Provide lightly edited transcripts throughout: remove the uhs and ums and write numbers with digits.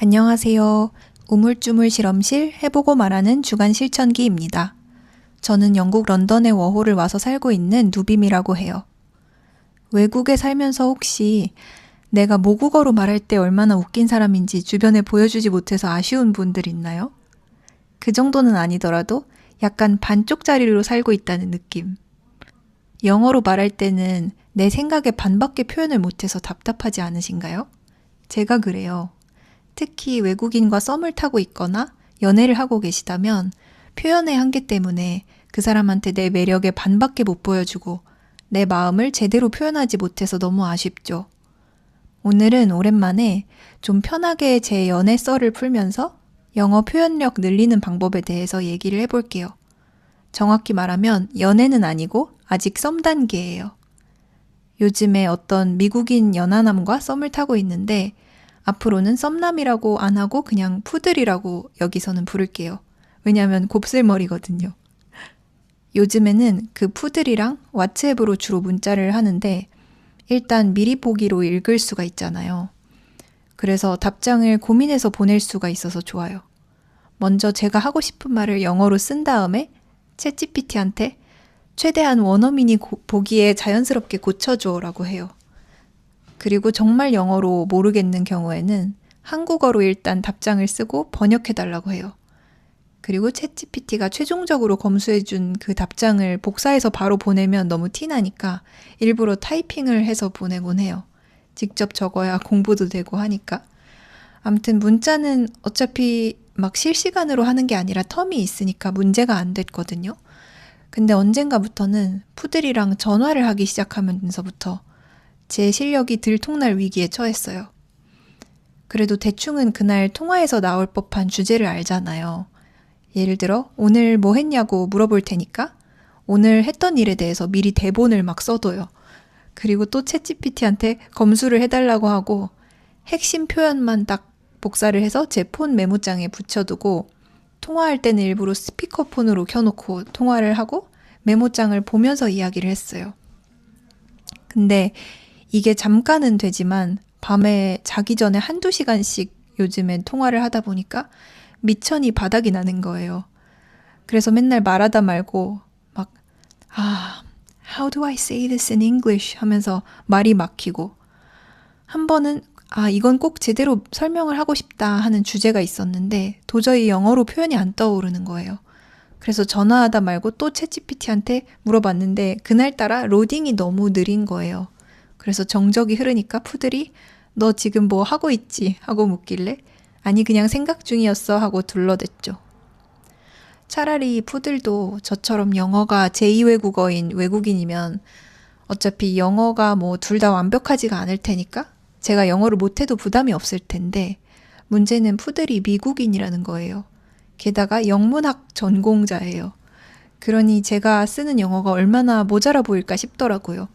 안녕하세요. 우물쭈물 실험실 해보고 말하는 주간 실천기입니다. 저는 영국 런던의 워홀을 와서 살고 있는 누빔이라고 해요. 외국에 살면서 혹시 내가 모국어로 말할 때 얼마나 웃긴 사람인지 주변에 보여주지 못해서 아쉬운 분들 있나요? 그 정도는 아니더라도 약간 반쪽짜리로 살고 있다는 느낌. 영어로 말할 때는 내 생각의 반밖에 표현을 못해서 답답하지 않으신가요? 제가 그래요. 특히 외국인과 썸을 타고 있거나 연애를 하고 계시다면 표현의 한계 때문에 그 사람한테 내 매력의 반밖에 못 보여주고 내 마음을 제대로 표현하지 못해서 너무 아쉽죠. 오늘은 오랜만에 좀 편하게 제 연애 썰을 풀면서 영어 표현력 늘리는 방법에 대해서 얘기를 해볼게요. 정확히 말하면 연애는 아니고 아직 썸 단계예요. 요즘에 어떤 미국인 연하남과 썸을 타고 있는데 앞으로는 썸남이라고 안 하고 그냥 푸들이라고 여기서는 부를게요. 왜냐하면 곱슬머리거든요. 요즘에는 그 푸들이랑 왓츠앱으로 주로 문자를 하는데 일단 미리 보기로 읽을 수가 있잖아요. 그래서 답장을 고민해서 보낼 수가 있어서 좋아요. 먼저 제가 하고 싶은 말을 영어로 쓴 다음에 챗GPT한테 최대한 원어민이 보기에 자연스럽게 고쳐줘라고 해요. 그리고 정말 영어로 모르겠는 경우에는 한국어로 일단 답장을 쓰고 번역해달라고 해요. 그리고 챗GPT가 최종적으로 검수해준 그 답장을 복사해서 바로 보내면 너무 티나니까 일부러 타이핑을 해서 보내곤 해요. 직접 적어야 공부도 되고 하니까. 아무튼 문자는 어차피 막 실시간으로 하는 게 아니라 텀이 있으니까 문제가 안 됐거든요. 근데 언젠가부터는 푸들이랑 전화를 하기 시작하면서부터 제 실력이 들통날 위기에 처했어요. 그래도 대충은 그날 통화에서 나올 법한 주제를 알잖아요. 예를 들어 오늘 뭐 했냐고 물어볼 테니까 오늘 했던 일에 대해서 미리 대본을 막 써둬요. 그리고 또 챗GPT한테 검수를 해달라고 하고 핵심 표현만 딱 복사를 해서 제 폰 메모장에 붙여두고 통화할 때는 일부러 스피커폰으로 켜놓고 통화를 하고 메모장을 보면서 이야기를 했어요. 근데 이게 잠깐은 되지만 밤에 자기 전에 한두 시간씩 요즘엔 통화를 하다 보니까 미천이 바닥이 나는 거예요. 그래서 맨날 말하다 말고 막 how do I say this in English 하면서 말이 막히고 한 번은 이건 꼭 제대로 설명을 하고 싶다 하는 주제가 있었는데 도저히 영어로 표현이 안 떠오르는 거예요. 그래서 전화하다 말고 또 챗GPT한테 물어봤는데 그날따라 로딩이 너무 느린 거예요. 그래서 정적이 흐르니까 푸들이 너 지금 뭐 하고 있지? 하고 묻길래 아니 그냥 생각 중이었어 하고 둘러댔죠. 차라리 푸들도 저처럼 영어가 제2외국어인 외국인이면 어차피 영어가 뭐 둘 다 완벽하지가 않을 테니까 제가 영어를 못해도 부담이 없을 텐데 문제는 푸들이 미국인이라는 거예요. 게다가 영문학 전공자예요. 그러니 제가 쓰는 영어가 얼마나 모자라 보일까 싶더라고요.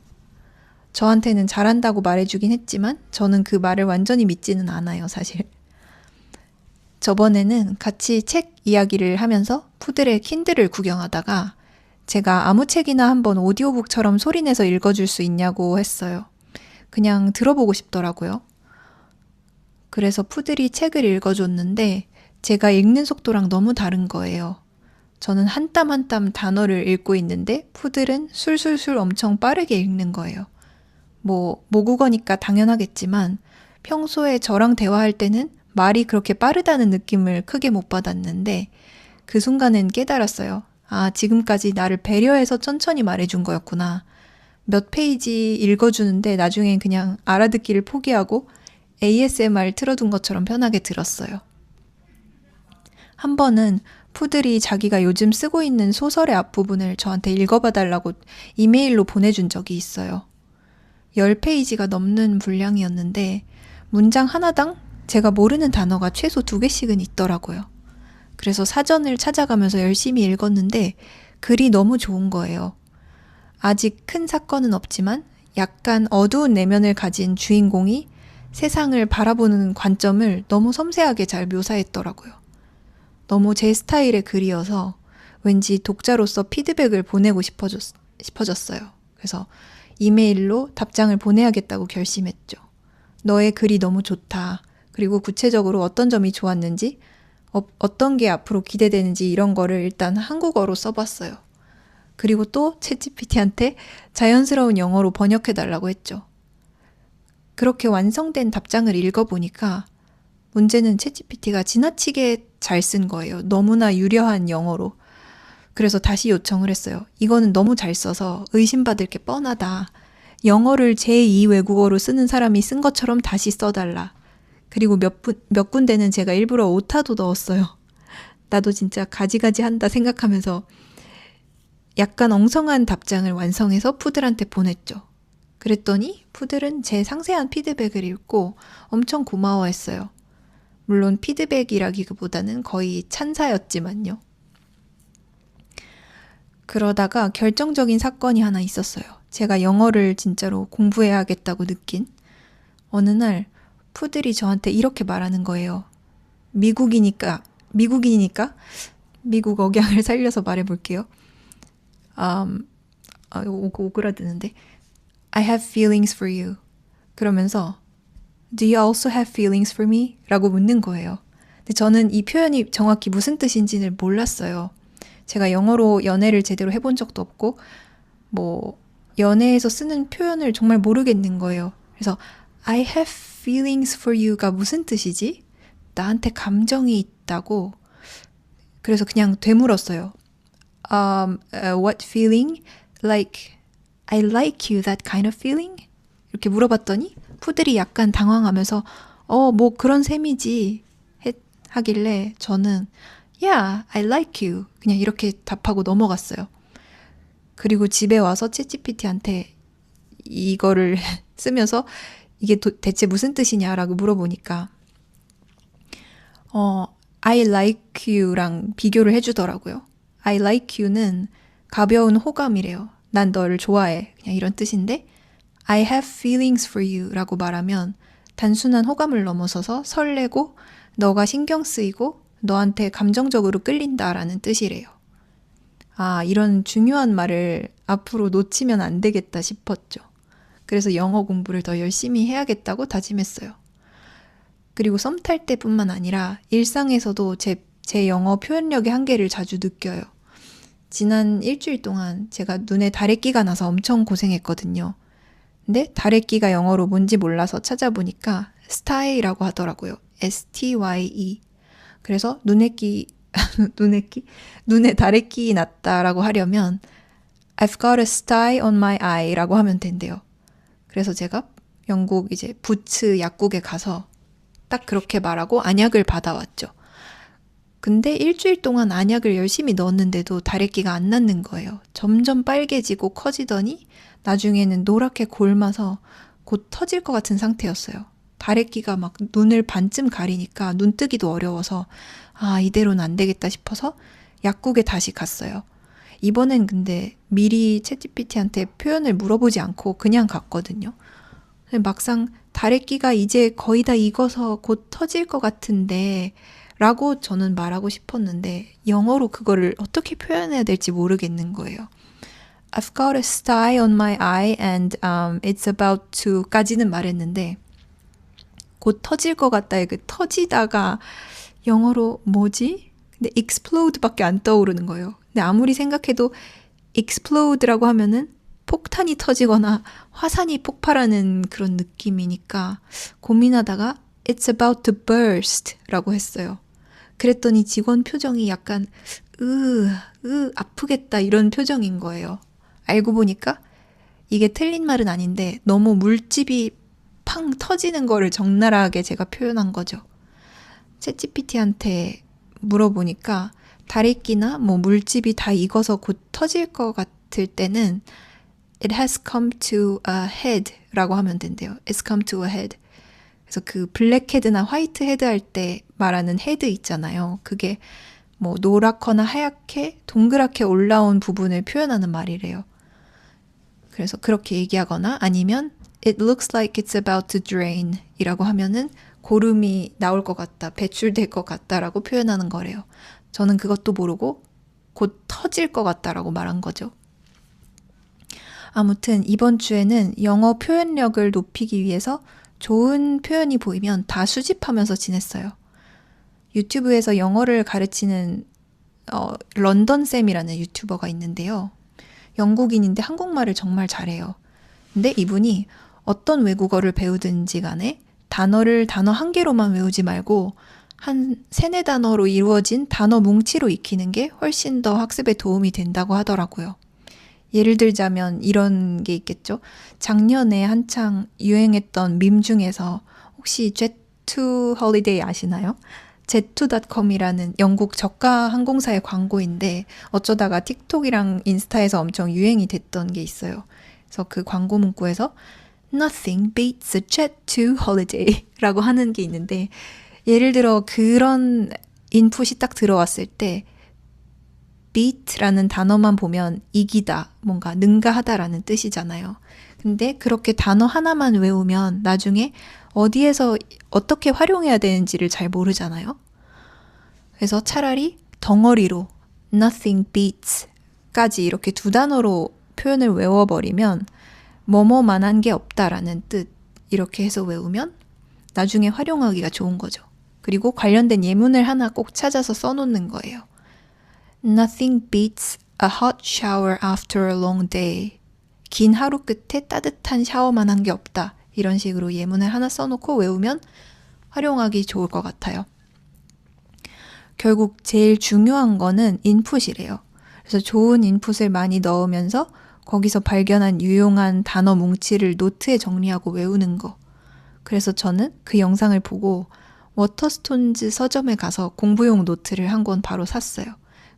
저한테는 잘한다고 말해주긴 했지만 저는 그 말을 완전히 믿지는 않아요, 사실. 저번에는 같이 책 이야기를 하면서 푸들의 킨들을 구경하다가 제가 아무 책이나 한번 오디오북처럼 소리내서 읽어줄 수 있냐고 했어요. 그냥 들어보고 싶더라고요. 그래서 푸들이 책을 읽어줬는데 제가 읽는 속도랑 너무 다른 거예요. 저는 한 땀 한 땀 단어를 읽고 있는데 푸들은 술술술 엄청 빠르게 읽는 거예요. 모국어니까 당연하겠지만 평소에 저랑 대화할 때는 말이 그렇게 빠르다는 느낌을 크게 못 받았는데 그 순간엔 깨달았어요. 지금까지 나를 배려해서 천천히 말해준 거였구나. 몇 페이지 읽어주는데 나중엔 그냥 알아듣기를 포기하고 ASMR 틀어둔 것처럼 편하게 들었어요. 한 번은 푸들이 자기가 요즘 쓰고 있는 소설의 앞부분을 저한테 읽어봐달라고 이메일로 보내준 적이 있어요. 10페이지가 넘는 분량이었는데 문장 하나당 제가 모르는 단어가 최소 2개씩은 있더라고요. 그래서 사전을 찾아가면서 열심히 읽었는데 글이 너무 좋은 거예요. 아직 큰 사건은 없지만 약간 어두운 내면을 가진 주인공이 세상을 바라보는 관점을 너무 섬세하게 잘 묘사했더라고요. 너무 제 스타일의 글이어서 왠지 독자로서 피드백을 보내고 싶어졌어요. 그래서 이메일로 답장을 보내야겠다고 결심했죠. 너의 글이 너무 좋다. 그리고 구체적으로 어떤 점이 좋았는지, 어떤 게 앞으로 기대되는지 이런 거를 일단 한국어로 써봤어요. 그리고 또 챗GPT한테 자연스러운 영어로 번역해달라고 했죠. 그렇게 완성된 답장을 읽어보니까 문제는 챗GPT가 지나치게 잘 쓴 거예요. 너무나 유려한 영어로. 그래서 다시 요청을 했어요. 이거는 너무 잘 써서 의심받을 게 뻔하다. 영어를 제2 외국어로 쓰는 사람이 쓴 것처럼 다시 써달라. 그리고 몇 군데는 제가 일부러 오타도 넣었어요. 나도 진짜 가지가지 한다 생각하면서 약간 엉성한 답장을 완성해서 푸들한테 보냈죠. 그랬더니 푸들은 제 상세한 피드백을 읽고 엄청 고마워했어요. 물론 피드백이라기보다는 거의 찬사였지만요. 그러다가 결정적인 사건이 하나 있었어요. 제가 영어를 진짜로 공부해야겠다고 느낀 어느 날 푸들이 저한테 이렇게 말하는 거예요. 미국이니까 미국 억양을 살려서 말해볼게요. 오그라드는데 I have feelings for you. 그러면서 Do you also have feelings for me? 라고 묻는 거예요. 근데 저는 이 표현이 정확히 무슨 뜻인지는 몰랐어요. 제가 영어로 연애를 제대로 해본 적도 없고 연애에서 쓰는 표현을 정말 모르겠는 거예요. 그래서 I have feelings for you가 무슨 뜻이지? 나한테 감정이 있다고. 그래서 그냥 되물었어요. What feeling? Like, I like you, that kind of feeling? 이렇게 물어봤더니 푸들이 약간 당황하면서 뭐 그런 셈이지 하길래 저는 Yeah, I like you. 그냥 이렇게 답하고 넘어갔어요. 그리고 집에 와서 챗GPT한테 이거를 쓰면서 이게 대체 무슨 뜻이냐라고 물어보니까 I like you랑 비교를 해주더라고요. I like you는 가벼운 호감이래요. 난 너를 좋아해. 그냥 이런 뜻인데 I have feelings for you 라고 말하면 단순한 호감을 넘어서서 설레고 너가 신경 쓰이고 너한테 감정적으로 끌린다라는 뜻이래요. 이런 중요한 말을 앞으로 놓치면 안 되겠다 싶었죠. 그래서 영어 공부를 더 열심히 해야겠다고 다짐했어요. 그리고 썸 탈 때뿐만 아니라 일상에서도 제 영어 표현력의 한계를 자주 느껴요. 지난 일주일 동안 제가 눈에 다래끼가 나서 엄청 고생했거든요. 근데 다래끼가 영어로 뭔지 몰라서 찾아보니까 스타이라고 하더라고요. S-T-Y-E. 그래서 눈에 다래끼 났다라고 하려면 I've got a sty on my eye 라고 하면 된대요. 그래서 제가 영국 이제 부츠 약국에 가서 딱 그렇게 말하고 안약을 받아왔죠. 근데 일주일 동안 안약을 열심히 넣었는데도 다래끼가 안 낫는 거예요. 점점 빨개지고 커지더니 나중에는 노랗게 골마서 곧 터질 것 같은 상태였어요. 다래끼가 막 눈을 반쯤 가리니까 눈뜨기도 어려워서 이대로는 안 되겠다 싶어서 약국에 다시 갔어요. 이번엔 근데 미리 챗GPT한테 표현을 물어보지 않고 그냥 갔거든요. 막상 다래끼가 이제 거의 다 익어서 곧 터질 것 같은데 라고 저는 말하고 싶었는데 영어로 그거를 어떻게 표현해야 될지 모르겠는 거예요. I've got a sty on my eye and it's about to 까지는 말했는데 곧 터질 것 같다의 그 터지다가 영어로 뭐지? 근데 explode 밖에 안 떠오르는 거예요. 근데 아무리 생각해도 explode라고 하면은 폭탄이 터지거나 화산이 폭발하는 그런 느낌이니까 고민하다가 It's about to burst 라고 했어요. 그랬더니 직원 표정이 약간 아프겠다 이런 표정인 거예요. 알고 보니까 이게 틀린 말은 아닌데 너무 물집이 팡 터지는 거를 적나라하게 제가 표현한 거죠. 챗GPT한테 물어보니까 다래끼나 물집이 다 익어서 곧 터질 것 같을 때는 It has come to a head 라고 하면 된대요. It's come to a head. 그래서 그 블랙 헤드나 화이트 헤드 할 때 말하는 헤드 있잖아요. 그게 노랗거나 하얗게 동그랗게 올라온 부분을 표현하는 말이래요. 그래서 그렇게 얘기하거나 아니면 It looks like it's about to drain 이라고 하면은 고름이 나올 것 같다, 배출될 것 같다라고 표현하는 거래요. 저는 그것도 모르고 곧 터질 것 같다라고 말한 거죠. 아무튼 이번 주에는 영어 표현력을 높이기 위해서 좋은 표현이 보이면 다 수집하면서 지냈어요. 유튜브에서 영어를 가르치는 런던쌤이라는 유튜버가 있는데요. 영국인인데 한국말을 정말 잘해요. 근데 이분이 어떤 외국어를 배우든지 간에 단어를 단어 한 개로만 외우지 말고 한 세네 단어로 이루어진 단어 뭉치로 익히는 게 훨씬 더 학습에 도움이 된다고 하더라고요. 예를 들자면 이런 게 있겠죠. 작년에 한창 유행했던 밈 중에서 혹시 Jet2 Holiday 아시나요? jet2.com이라는 영국 저가 항공사의 광고인데 어쩌다가 틱톡이랑 인스타에서 엄청 유행이 됐던 게 있어요. 그래서 그 광고 문구에서 Nothing beats a jet2 holiday 라고 하는 게 있는데 예를 들어 그런 인풋이 딱 들어왔을 때 beat라는 단어만 보면 이기다, 뭔가 능가하다라는 뜻이잖아요. 근데 그렇게 단어 하나만 외우면 나중에 어디에서 어떻게 활용해야 되는지를 잘 모르잖아요. 그래서 차라리 덩어리로 nothing beats 까지 이렇게 두 단어로 표현을 외워버리면 뭐뭐만한 게 없다라는 뜻 이렇게 해서 외우면 나중에 활용하기가 좋은 거죠. 그리고 관련된 예문을 하나 꼭 찾아서 써놓는 거예요. Nothing beats a hot shower after a long day. 긴 하루 끝에 따뜻한 샤워만 한 게 없다. 이런 식으로 예문을 하나 써놓고 외우면 활용하기 좋을 것 같아요. 결국 제일 중요한 거는 인풋이래요. 그래서 좋은 인풋을 많이 넣으면서 거기서 발견한 유용한 단어 뭉치를 노트에 정리하고 외우는 거. 그래서 저는 그 영상을 보고 워터스톤즈 서점에 가서 공부용 노트를 한 권 바로 샀어요.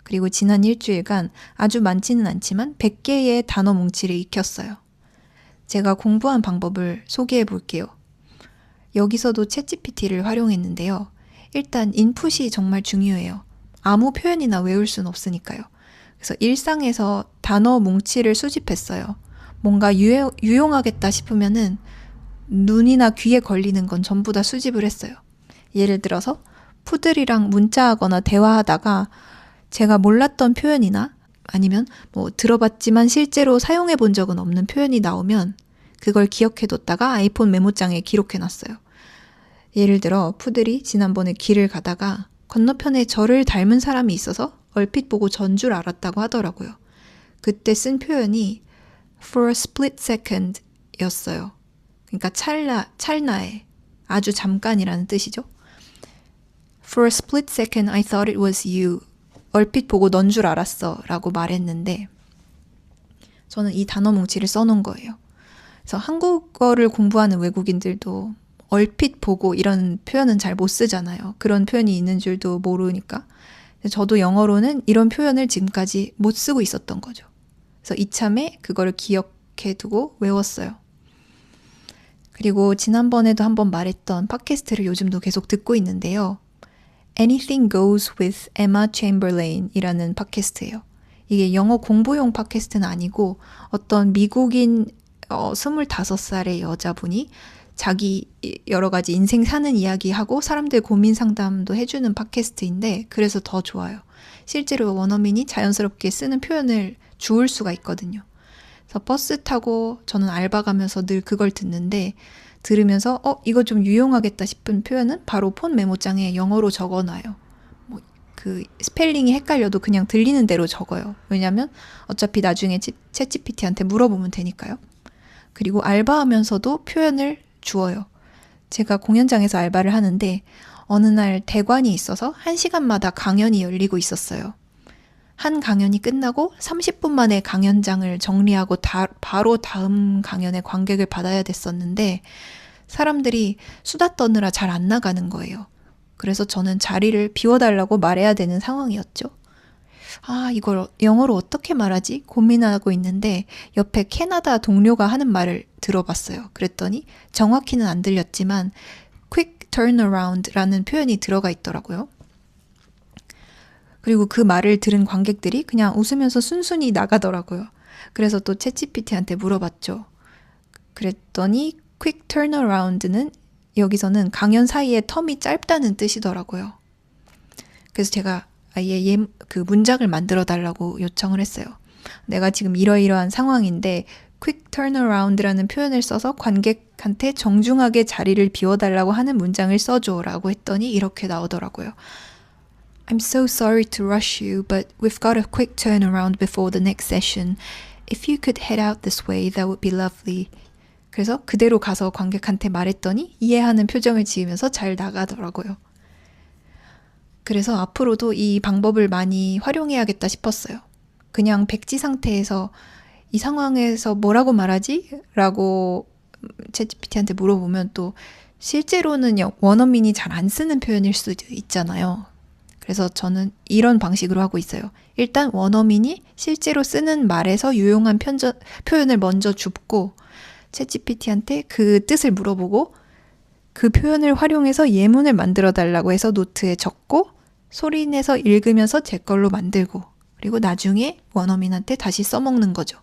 그리고 지난 일주일간 아주 많지는 않지만 100개의 단어 뭉치를 익혔어요. 제가 공부한 방법을 소개해 볼게요. 여기서도 챗GPT를 활용했는데요. 일단 인풋이 정말 중요해요. 아무 표현이나 외울 순 없으니까요. 그래서 일상에서 단어 뭉치를 수집했어요. 뭔가 유용하겠다 싶으면은 눈이나 귀에 걸리는 건 전부 다 수집을 했어요. 예를 들어서 푸들이랑 문자하거나 대화하다가 제가 몰랐던 표현이나 아니면 뭐 들어봤지만 실제로 사용해 본 적은 없는 표현이 나오면 그걸 기억해뒀다가 아이폰 메모장에 기록해놨어요. 예를 들어 푸들이 지난번에 길을 가다가 건너편에 저를 닮은 사람이 있어서 얼핏 보고 전 줄 알았다고 하더라고요. 그때 쓴 표현이 for a split second 였어요. 그러니까 찰나에 아주 잠깐이라는 뜻이죠. For a split second I thought it was you. 얼핏 보고 넌 줄 알았어 라고 말했는데 저는 이 단어 뭉치를 써놓은 거예요. 그래서 한국어를 공부하는 외국인들도 얼핏 보고 이런 표현은 잘 못 쓰잖아요. 그런 표현이 있는 줄도 모르니까. 저도 영어로는 이런 표현을 지금까지 못 쓰고 있었던 거죠. 그래서 이참에 그거를 기억해 두고 외웠어요. 그리고 지난번에도 한번 말했던 팟캐스트를 요즘도 계속 듣고 있는데요. Anything Goes with Emma Chamberlain 이라는 팟캐스트예요. 이게 영어 공부용 팟캐스트는 아니고 어떤 미국인 25살의 여자분이 자기 여러 가지 인생 사는 이야기하고 사람들 고민 상담도 해주는 팟캐스트인데 그래서 더 좋아요. 실제로 원어민이 자연스럽게 쓰는 표현을 주울 수가 있거든요. 그래서 버스 타고 저는 알바 가면서 늘 그걸 듣는데 들으면서 이거 좀 유용하겠다 싶은 표현은 바로 폰 메모장에 영어로 적어놔요. 뭐 그 스펠링이 헷갈려도 그냥 들리는 대로 적어요. 왜냐면 어차피 나중에 챗GPT한테 물어보면 되니까요. 그리고 알바하면서도 표현을 주어요. 제가 공연장에서 알바를 하는데 어느 날 대관이 있어서 1시간마다 강연이 열리고 있었어요. 한 강연이 끝나고 30분 만에 강연장을 정리하고 바로 다음 강연의 관객을 받아야 됐었는데 사람들이 수다 떠느라 잘 안 나가는 거예요. 그래서 저는 자리를 비워달라고 말해야 되는 상황이었죠. 이걸 영어로 어떻게 말하지? 고민하고 있는데 옆에 캐나다 동료가 하는 말을 들어봤어요. 그랬더니 정확히는 안 들렸지만 quick turnaround라는 표현이 들어가 있더라고요. 그리고 그 말을 들은 관객들이 그냥 웃으면서 순순히 나가더라고요. 그래서 또 챗GPT한테 물어봤죠. 그랬더니 quick turnaround는 여기서는 강연 사이에 텀이 짧다는 뜻이더라고요. 그래서 제가 아예 그 문장을 만들어 달라고 요청을 했어요. 내가 지금 이러이러한 상황인데 quick turnaround라는 표현을 써서 관객 관객한테 정중하게 자리를 비워달라고 하는 문장을 써줘라고 했더니 이렇게 나오더라고요. I'm so sorry to rush you, but we've got a quick turnaround before the next session. If you could head out this way, that would be lovely. 그래서 그대로 가서 관객한테 말했더니 이해하는 표정을 지으면서 잘 나가더라고요. 그래서 앞으로도 이 방법을 많이 활용해야겠다 싶었어요. 그냥 백지 상태에서 이 상황에서 뭐라고 말하지? 라고 챗GPT한테 물어보면 또 실제로는 원어민이 잘 안 쓰는 표현일 수도 있잖아요. 그래서 저는 이런 방식으로 하고 있어요. 일단 원어민이 실제로 쓰는 말에서 유용한 표현을 먼저 줍고 챗GPT한테 그 뜻을 물어보고 그 표현을 활용해서 예문을 만들어 달라고 해서 노트에 적고 소리내서 읽으면서 제 걸로 만들고 그리고 나중에 원어민한테 다시 써먹는 거죠.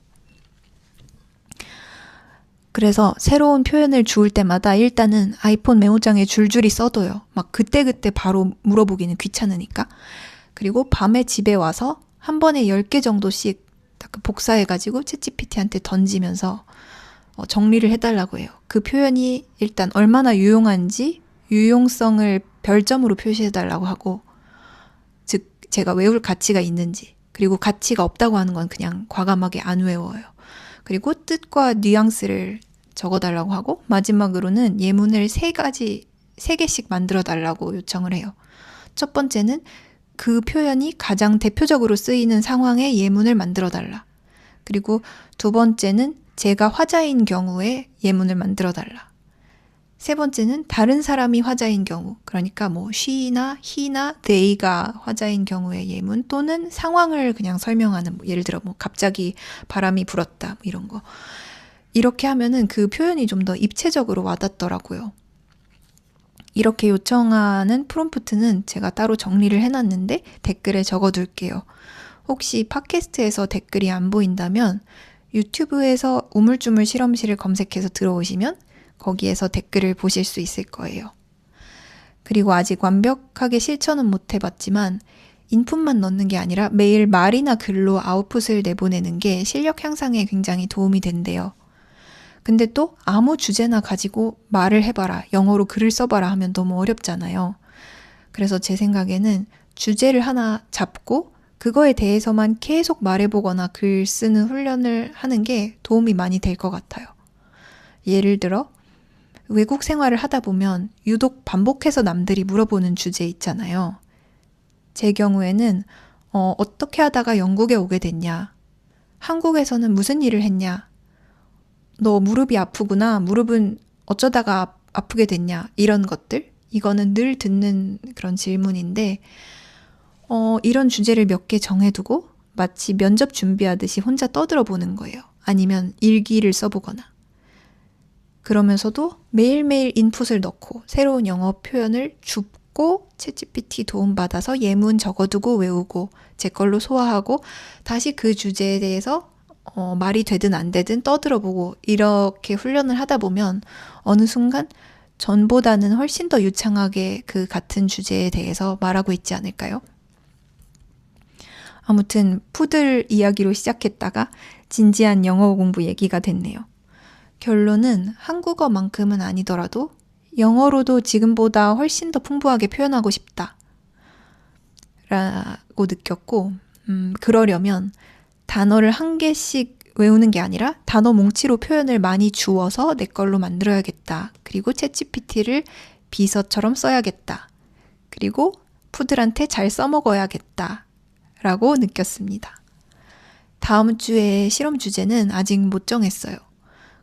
그래서 새로운 표현을 주울 때마다 일단은 아이폰 메모장에 줄줄이 써둬요. 막 그때그때 바로 물어보기는 귀찮으니까. 그리고 밤에 집에 와서 한 번에 10개 정도씩 복사해가지고 챗GPT한테 던지면서 정리를 해달라고 해요. 그 표현이 일단 얼마나 유용한지 유용성을 별점으로 표시해달라고 하고 즉 제가 외울 가치가 있는지 그리고 가치가 없다고 하는 건 그냥 과감하게 안 외워요. 그리고 뜻과 뉘앙스를 적어달라고 하고 마지막으로는 예문을 3개씩 만들어달라고 요청을 해요. 첫 번째는 그 표현이 가장 대표적으로 쓰이는 상황의 예문을 만들어달라. 그리고 두 번째는 제가 화자인 경우에 예문을 만들어달라. 세 번째는 다른 사람이 화자인 경우, 그러니까 뭐 she나 he나 they가 화자인 경우의 예문 또는 상황을 그냥 설명하는 예를 들어 뭐 갑자기 바람이 불었다 뭐 이런 거. 이렇게 하면은 그 표현이 좀 더 입체적으로 와닿더라고요. 이렇게 요청하는 프롬프트는 제가 따로 정리를 해놨는데 댓글에 적어둘게요. 혹시 팟캐스트에서 댓글이 안 보인다면 유튜브에서 우물쭈물 실험실을 검색해서 들어오시면 거기에서 댓글을 보실 수 있을 거예요. 그리고 아직 완벽하게 실천은 못 해봤지만 인풋만 넣는 게 아니라 매일 말이나 글로 아웃풋을 내보내는 게 실력 향상에 굉장히 도움이 된대요. 근데 또 아무 주제나 가지고 말을 해봐라, 영어로 글을 써봐라 하면 너무 어렵잖아요. 그래서 제 생각에는 주제를 하나 잡고 그거에 대해서만 계속 말해보거나 글 쓰는 훈련을 하는 게 도움이 많이 될 것 같아요. 예를 들어 외국 생활을 하다 보면 유독 반복해서 남들이 물어보는 주제 있잖아요. 제 경우에는 어떻게 하다가 영국에 오게 됐냐? 한국에서는 무슨 일을 했냐? 너 무릎이 아프구나. 무릎은 어쩌다가 아프게 됐냐? 이런 것들? 이거는 늘 듣는 그런 질문인데 이런 주제를 몇 개 정해두고 마치 면접 준비하듯이 혼자 떠들어 보는 거예요. 아니면 일기를 써보거나. 그러면서도 매일매일 인풋을 넣고 새로운 영어 표현을 줍고 챗GPT 도움받아서 예문 적어두고 외우고 제 걸로 소화하고 다시 그 주제에 대해서 말이 되든 안 되든 떠들어보고 이렇게 훈련을 하다 보면 어느 순간 전보다는 훨씬 더 유창하게 그 같은 주제에 대해서 말하고 있지 않을까요? 아무튼 푸들 이야기로 시작했다가 진지한 영어 공부 얘기가 됐네요. 결론은 한국어만큼은 아니더라도 영어로도 지금보다 훨씬 더 풍부하게 표현하고 싶다 라고 느꼈고 그러려면 단어를 한 개씩 외우는 게 아니라 단어 뭉치로 표현을 많이 주어서 내 걸로 만들어야겠다. 그리고 챗GPT를 비서처럼 써야겠다. 그리고 푸들한테 잘 써먹어야겠다 라고 느꼈습니다. 다음 주에 실험 주제는 아직 못 정했어요.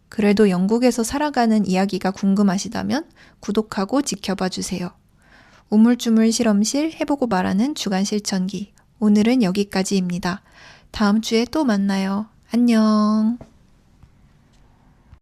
그래도 영국에서 살아가는 이야기가 궁금하시다면 구독하고 지켜봐 주세요. 우물쭈물 실험실 해보고 말하는 주간 실천기. 오늘은 여기까지입니다. 다음 주에 또 만나요. 안녕.